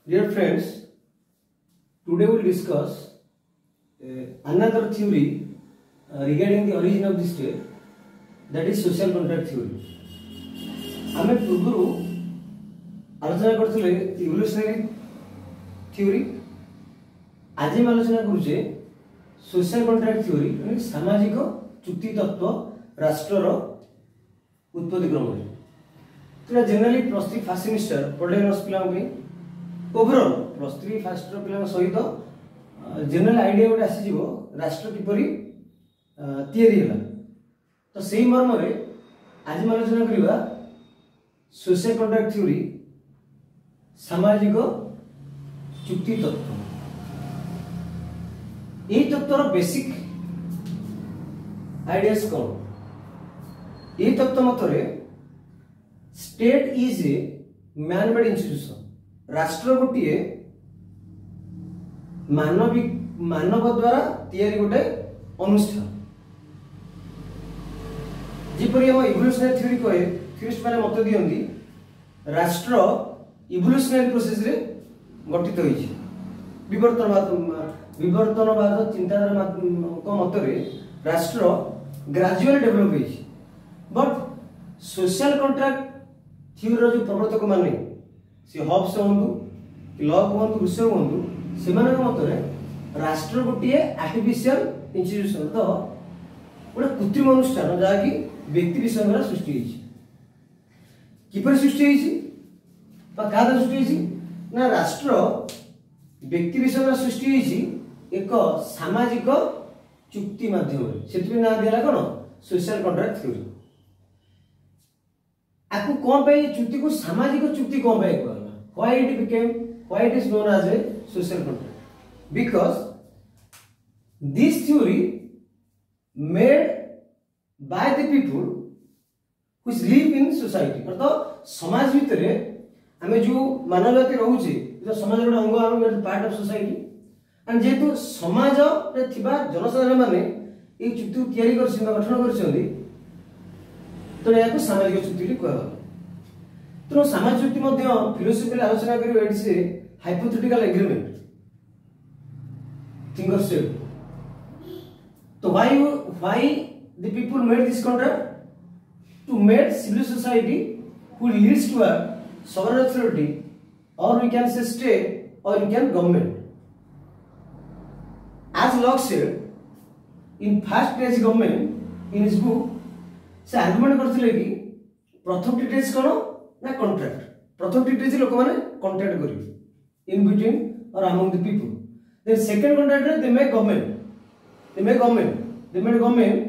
Dear friends, today we will discuss another theory regarding the origin of the state, that is social contract theory. आमे पूर्व आलोचना करथिले evolutionary theory, आज हम आलोचना करूचे सोशल कॉन्ट्रैक्ट थ्योरी, यानी सामाजिक चुक्ति तत्व राष्ट्रर उत्पत्ति क्रम। तो जनरली प्लस 3 फर्स्ट सेमिस्टर पढ़े पिला ओवरऑल प्लस 3 फर्स्ट पिला सहित जनरल आइडिया गोटे आसी जीवो राष्ट्र किपरि तैयारी होला। तो सेही मर्म रे आज हम आलोचना करिबा सोशल कॉन्ट्रैक्ट थ्योरी, सामाजिक चुक्ति तत्व। यही तत्वर बेसिक आइडियाज कौन? यही तत्व मतरे state is a man made institution, राष्ट्र गोटे मानव द्वारा तैयारी गोटे अनुष्ठान। जिपरि हम इवोल्यूशनरी थ्योरी कहे, थ्योरिस्ट माने मत दियंती राष्ट्र इवोल्यूशनरी प्रोसेस रे गठित होइछि। विवर्तनवाद चिंताधारा को मतरे राष्ट्र ग्रेजुअली डेवलप होइछि। बट सोशल कॉन्ट्रैक्ट थ्योरी जो प्रवर्तक माने से हॉब्स होंतु लॉक होंतु रूसो होंतु सेमान मतरे राष्ट्र गोटे आर्टिफिशियल इंस्टीट्यूशन, तो गोटे कृत्रिम अनुष्ठान जहाँकि व्यक्ति विषय द्वारा सृष्टि होइछि। किपर सृष्टि होइछि बा कादा सृष्टि होइछि ना राष्ट्र व्यक्ति विषय द्वारा सृष्टि होइछि एक सामाजिक चुक्ति माध्यम से ना दिला कोन सोशल कॉन्ट्रैक्ट थ्योरी। आपको कौन पे चुक्ति को सामाजिक चुक्ति कौन पे कहला? Why it is known as a social contract? Because this theory made by the people which live in society. मतलब समाज भितर आमे जो मानव जाति रहउछि, तो समाज रो अंग, आम पार्ट ऑफ सोसाइटी। एंड जेतु समाज रे थिबा जनसाधारण माने ए चुक्ति तयारी करछन, गठन करछन, तो याको सामाजिक चुक्ति कहबा। तो सामाजिक चुक्ति मध्ये फिलोसफी आलोचना करियो, it's a hypothetical agreement thinker said. तो why the people made this contract? To make civil society who leads to a sovereign authority, or we can say state, or we can government. As Locke said in first stage government in his book, से argument करथिले कि प्रथम stage कोन ना contract. प्रथम stage लोक माने contract करिवे in between और among the people. Then second contract they make government, they made government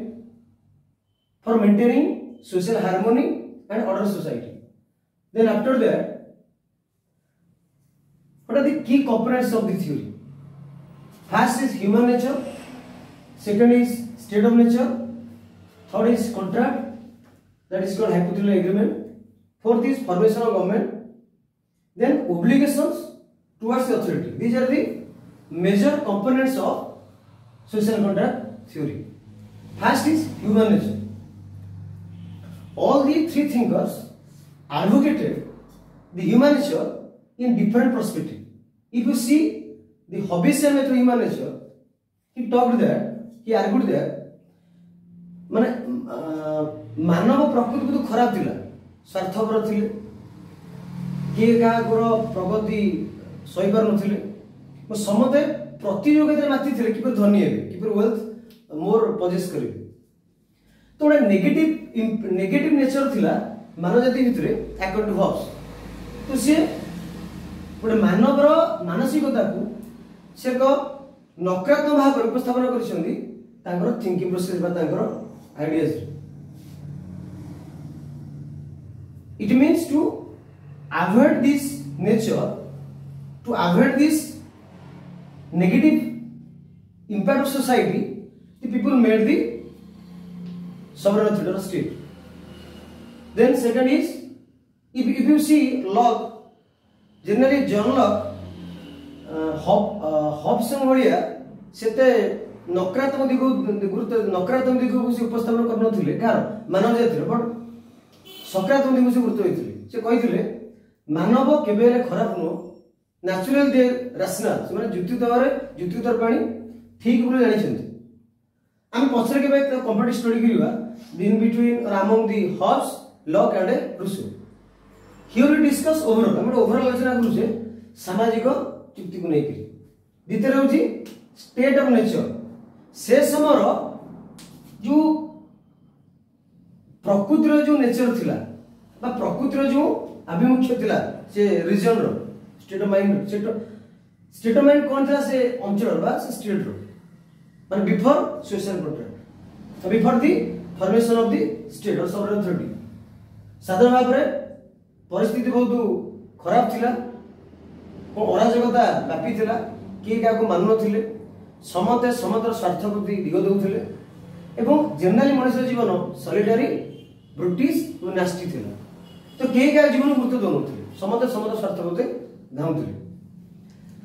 for maintaining social harmony and order society. Then after that, what are the key components of the theory? First is human nature, second is state of nature, third is contract, that is called hypothetical agreement, fourth is formation of government, then obligations towards the authority. These are the major components of social contract theory. First is human nature. All the three thinkers advocated the human nature in different perspective. If you see the Hobbesian method of human nature, he argued that माने मानव प्रकृति को खराब थिला, स्वार्थपर थिले, किए कागर प्रगति सही पार नथिले, समते प्रतियोगिता माति थिले किपर धनी हेबे, किपर वेल्थ मोर पजेस करिवे। तो गोटे नेगेटिव नेचर थिला मानव जाति भितरे अकॉर्डिंग टू हॉब्स। तो से गोटे मानवर मानसिकता को से एक नकारात्मक भाव उपस्थापन करिसंदी तांकर थिंकिंग प्रोसेस बा तांकर ideas. It means to avoid this nature, to avoid this negative impact of society, the people made the sovereign authority or state. Then second is, if you see Locke, generally John Locke, Hobson भलिया सेते नकारात्मक दिग को से उपस्थापन करनथिले car Manav जातिर, but सकारात्मक दिग से गुरुत्व होइथिले। से कहिथिले मानव केबेले खराब नो न्याचुरल दे रैशनल से माने युक्तियुक्त प्राणी ठीक बोली जानी हम पछरे के कंपेरेटिव स्टडी करिवा इन बिटवीन और among the Hobbes Locke and Rousseau here we discuss overall हम ओवरऑल आलोचना करूछे सामाजिक युक्ति को लेकर द्वितीय होची स्टेट ऑफ नेचर से समय जो प्रकृतिर जो नेचर थिला बा प्रकृतिर जो अभिमुख्य थिला से रीजन रो स्टेट ऑफ माइंड कौन था से अंचल बा से स्टेट रो माने before social contract before the formation of the state और सॉवरेन अथॉरिटी साधारण भाव में परिस्थिति बहुत खराब थिला अराजकता व्यापी थिला किए क्या को मान नथिले समते समतर स्वार्थ प्रति दिग दउथिले एवं जनरली मनुष्य जीवन सॉलिडरी ब्रिटिश और नास्टी थिला तो किए क्या जीवन गुरुत्व दउनथिले समते समतर स्वार्थ प्रति धाउथिले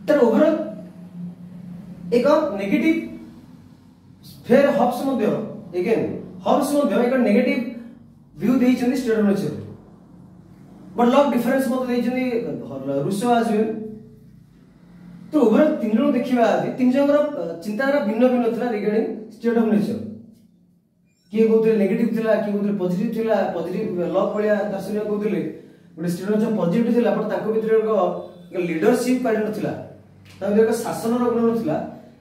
तर ओवरऑल एक नेगेटिव फेर हॉब्स मध्ये अगेन हॉब्स मध्ये एक नेगेटिव व्यू देइछन state of nature but Locke difference मध्ये देइछन रूसो एज वेल तो ओवरऑल तीन जन देखिबा तीन जनर चिंताधारा भिन्न भिन्न थिला रिगार्डिंग स्टेट ऑफ नेचर किए कहते नेगेटिव थिला किए कहते पॉजिटिव थिला पॉजिटिव लॉक भलिया दर्शनीय कहते गोटे स्टेट ऑफ पॉजिटिव थिला पर ताको भितर एक लीडरशिप काइंड नथिला ताको एक शासन रो गुण नथिला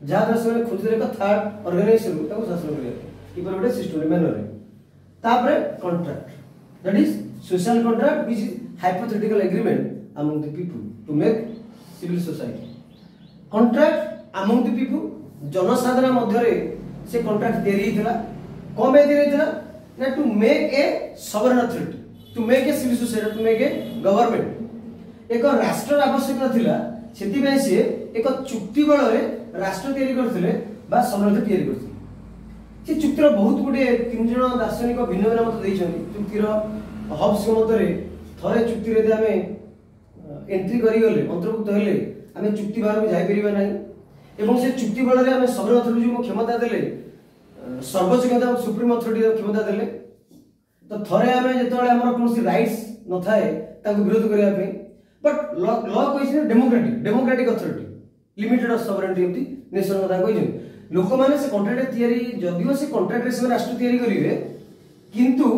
जहा दर्शनीय खोजले एक थर्ड ऑर्गेनाइजेशन ताको शासन करिया कि पर गोटे सिस्टम मैनर रे तापरे contract that is social contract which is hypothetical agreement among the people to make civil society contract among the people जनसाधारण मध्य रे से कॉन्ट्रैक्ट तैयारी हितला कोन बे तैयारी हितला ना to make a sovereign authority to make a civil society to make a government एक राष्ट्र आवश्यक नथिला सेति में से एक चुक्ति बल रे राष्ट्र तैयारी करथिले बा सॉवरेन तैयारी करथिले से चुक्तिर बहुत गुडे तीन जन दार्शनिक भिन्न भिन्न मत देइछन्ती चुक्तिर हब्स के मत रे थरे चुक्ति रे आमे एंट्री करी गले अंतर्भुक्त हेले आमे चुक्ति बाहर में जाई परिबा नाही एवं से चुक्ति बल रे आमे सॉवरेन अथॉरिटी जो क्षमता देले सर्वोच्च क्षमता सुप्रीम अथॉरिटी क्षमता देले तो थरे आमे जेतोले हमर कोनसी राइट्स न थाए ताको विरोध करिया पे बट लॉ कोइछ democratic authority limited sovereignty of the nation कथा कोइछ लोक माने से कॉन्ट्रैक्ट तयारी जदियो से कॉन्ट्रैक्ट रे से राष्ट्र तयारी करिवे किंतु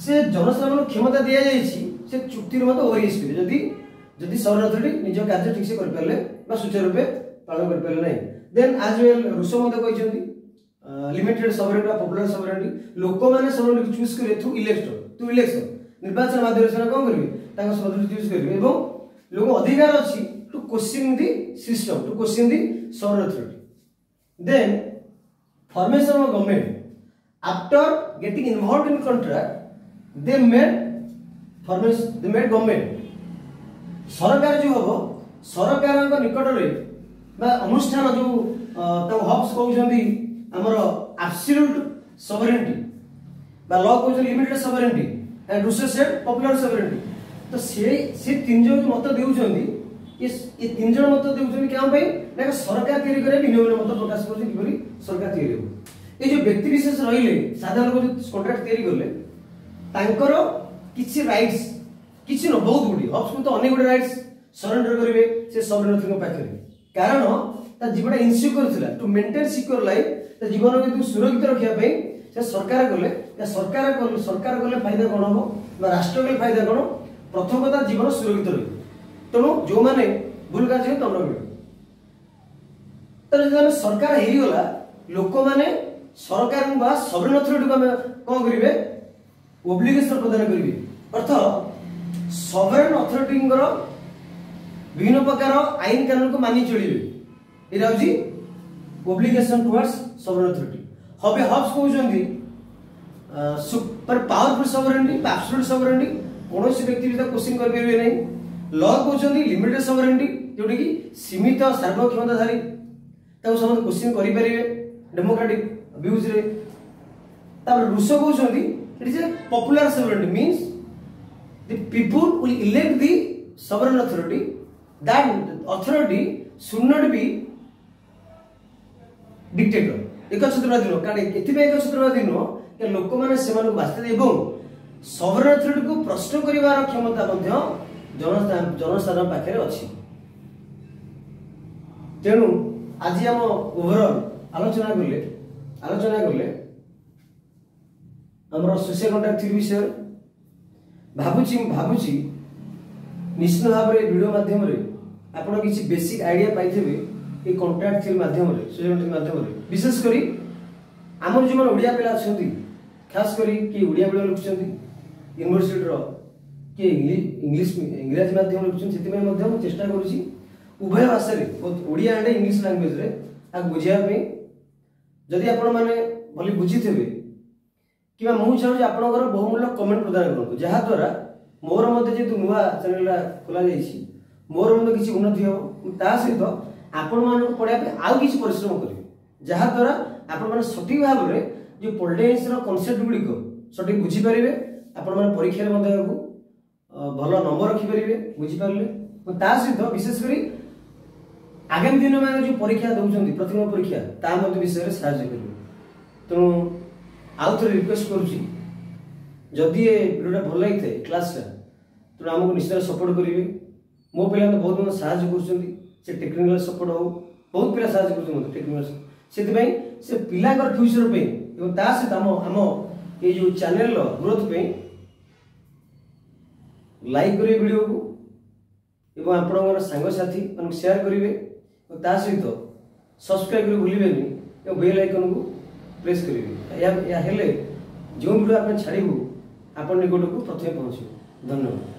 से जनसाधारण क्षमता दिया जायछि से चुक्ति रे मत ओरिस करिवे जदि सॉवरेन अथॉरिटी निज कार्य ठीक से कर परले बा सुचारू रूपे पालन कर परले नै देन एज वेल रूसो मत कहिसंती लिमिटेड सॉवरेनिटी बा पॉपुलर सॉवरेनिटी लोक माने सॉवरेनिटी चूज करे थ्रू इलेक्शन निर्वाचन माध्यम से कोन करिवे ताको सॉवरेनिटी चूज करिवे एवं लोक अधिकार अछि to question the system to question the sovereign authority then formation of government after getting involved in contract they made government सरकार जो हबो सरकार को निकट रे बा अनुष्ठान जो त हब्स कहउछंती हमर एब्सोल्यूट सॉवरेनिटी बा लॉ कहउछ limited sovereignty and Rousseau said popular sovereignty तो से तीन जन मत देउछंती ये तीन जन मत देउछंती क्या भाई ना सरकार तैयारी करे भिन्न मत प्रकाश करछि किबरी सरकार तैयारी हो ए जो व्यक्ति विशेष रहिले साधारण को जो कॉन्ट्रैक्ट तैयारी करले तांकर किछि राइट्स किछि न बहुत गुडी हब्स को तो अनेक गुडी राइट्स सरेंडर करिवे से सॉवरेन अथॉरिटी पाखरे कारण ता जीवना इनसिक्योर थिला टू मेंटेन सिक्योर लाइफ ता जीवन को सुरक्षित रखिया पे से सरकार करले या सरकार करले फायदा कोन हो बा राष्ट्र के फायदा कोन प्रथम कथा जीवन सुरक्षित रही तनो जो माने भूल कार्य तमरो तो जब सरकार हेरी गला लोक माने सरकार बा सॉवरेन अथॉरिटी को कोन करिवे ओब्लिगेशन प्रदान करिवे अर्थ सॉवरेन अथॉरिटी विभिन्न प्रकार आईन कानून को मानि चलिवे एरा होची ओब्लिगेशन टुवर्ड्स सॉवरेन अथॉरिटी हबे हब्स कहउछंती super powerful sovereignty absolute sovereignty कोनोसी व्यक्ति विदा क्वेश्चन कर परिवे नै लॉ कहउछंती लिमिटेड सॉवरेनिटी जोटी की सीमित सार्वभौम क्षमताधारी ताको समस्त क्वेश्चन करि परिवे डेमोक्रेटिक व्यूज रे तापर रूसो कहउछंती it is a popular sovereignty means the people will elect the sovereign authority that authority should not be dictator एक छत्रवादी नो कारण एथिबे एक छत्रवादी नो के लोक माने सेमान को बास्ते एवं सॉवरेन अथॉरिटी को प्रश्न करिवार क्षमता मध्ये जनसाधारण पाखरे अछि तेणु आज आम ओवरऑल आलोचना कले आमर सोशल कॉन्ट्रैक्ट थ्योरी विषय भावुची निश्चित भाव में वीडियो माध्यम आपड़ किसी बेसिक आइडिया पाइबे ये कॉन्ट्रैक्ट थ्योरी माध्यम सोशल कॉन्ट्रैक्ट माध्यम विशेष करी आमर जो ओडिया पिला अच्छा खास करी कि ओडिया मीडियम लिखुं यूनिवर्सिटी किए इंग्लिश इंग्राजी माध्यम लिखुं चेष्टा करुँची उभय भाषा ओडिया एंड इंग्लिश लैंग्वेज रे बुझापी जदि आपण मैंने भली बुझी थे कि मुझे चाहूँ आपंकर बहुमूल्य कमेंट प्रदान करूँ जहाद्वारा मोर मत जेहतु नुआ चैनल खोल मोर किसी उन्नति हम ता सहित आपण मानक पढ़ाई आउ किसी परिश्रम करेंगे जहाद्वारा आपण मैंने सठिक भाव में जो पॉलिटिक्स कनसेप्ट गुड़िक सठिक बुझीपारे आपण मैंने परीक्षा भल नंबर रखिपारे बुझीपारे ता सहित विशेषकर आगामी दिन में जो परीक्षा दौरान प्रतिमा परीक्षा ता विषय साहय करेंगे तेणु आउ थे रिक्वेस्ट करुँची जदि ये वीडियो भल लगी थे क्लास तेणु आमको निश्चित सपोर्ट करेंगे मो पिला तो बहुत साहय कर टेक्निकल सपोर्ट हो बहुत पिला साहय कर टेक्निकल से पिलाकर फ्यूचर पे सहित आम ये जो चैनल ग्रोथ पे लाइक करेंगे वीडियो को आपंकर सांगसाथी शेयर करेंगे सहित सब्सक्राइब कर भूलें बेल आइकन को प्रेस करेंगे या जो वीडियो आप छाड़ू आप निकट को प्रथम पहुँचे धन्यवाद।